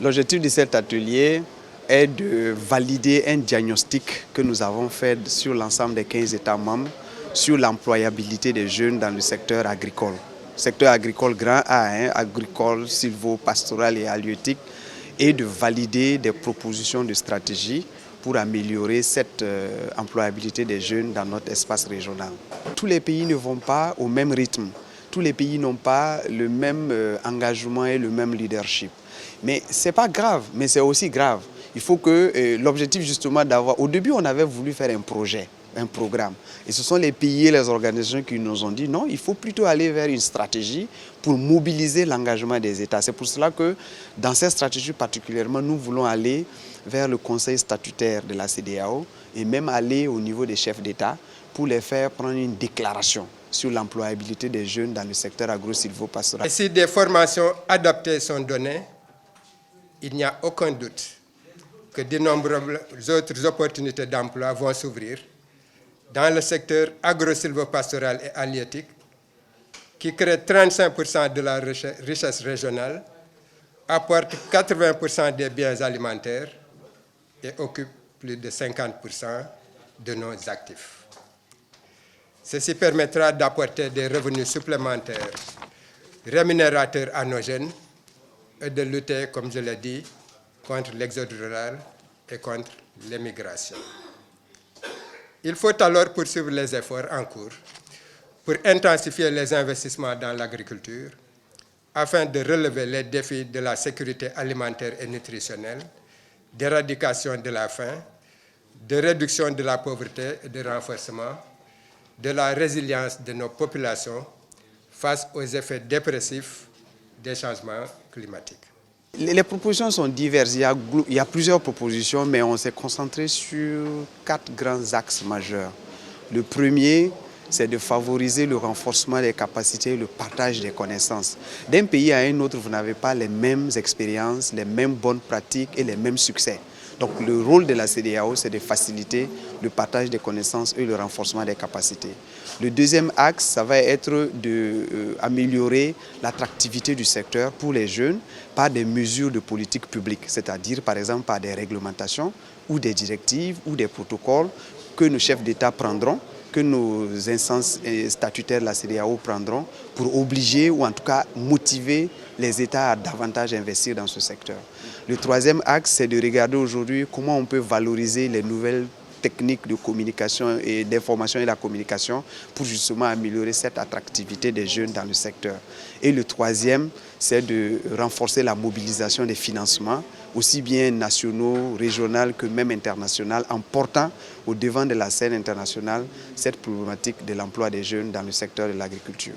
L'objectif de cet atelier est de valider un diagnostic que nous avons fait sur l'ensemble des 15 États membres sur l'employabilité des jeunes dans le secteur agricole. Secteur agricole grand A, agricole, sylvo-pastoral et halieutique, et de valider des propositions de stratégie pour améliorer cette employabilité des jeunes dans notre espace régional. Tous les pays ne vont pas au même rythme. Tous les pays n'ont pas le même engagement et le même leadership. Mais ce n'est pas grave, mais c'est aussi grave. Il faut que l'objectif justement d'avoir... Au début, on avait voulu faire un projet, un programme. Et ce sont les pays et les organisations qui nous ont dit non, il faut plutôt aller vers une stratégie pour mobiliser l'engagement des États. C'est pour cela que dans cette stratégie particulièrement, nous voulons aller vers le conseil statutaire de la CEDEAO et même aller au niveau des chefs d'État pour les faire prendre une déclaration sur l'employabilité des jeunes dans le secteur agro-sylvo-pastoral. Et si des formations adaptées sont données, il n'y a aucun doute que de nombreuses autres opportunités d'emploi vont s'ouvrir dans le secteur agro-sylvo-pastoral et halieutique, qui crée 35% de la richesse régionale, apporte 80% des biens alimentaires et occupe plus de 50% de nos actifs. Ceci permettra d'apporter des revenus supplémentaires rémunérateurs à nos jeunes et de lutter, comme je l'ai dit, contre l'exode rural et contre l'émigration. Il faut alors poursuivre les efforts en cours pour intensifier les investissements dans l'agriculture afin de relever les défis de la sécurité alimentaire et nutritionnelle, d'éradication de la faim, de réduction de la pauvreté et de renforcement de la résilience de nos populations face aux effets dépressifs des changements climatiques. Les propositions sont diverses, il y a plusieurs propositions, mais on s'est concentré sur 4 grands axes majeurs. Le premier, c'est de favoriser le renforcement des capacités et le partage des connaissances. D'un pays à un autre, vous n'avez pas les mêmes expériences, les mêmes bonnes pratiques et les mêmes succès. Donc le rôle de la CEDEAO, c'est de faciliter le partage des connaissances et le renforcement des capacités. Le deuxième axe, ça va être d'améliorer l'attractivité du secteur pour les jeunes par des mesures de politique publique, c'est-à-dire par exemple par des réglementations ou des directives ou des protocoles que nos chefs d'État prendront, que nos instances statutaires de la CEDEAO prendront pour obliger ou en tout cas motiver les États à davantage investir dans ce secteur. Le troisième axe, c'est de regarder aujourd'hui comment on peut valoriser les nouvelles techniques de communication et d'information et la communication pour justement améliorer cette attractivité des jeunes dans le secteur. Et le troisième, c'est de renforcer la mobilisation des financements, aussi bien nationaux, régionaux que même internationaux, en portant au devant de la scène internationale cette problématique de l'emploi des jeunes dans le secteur de l'agriculture.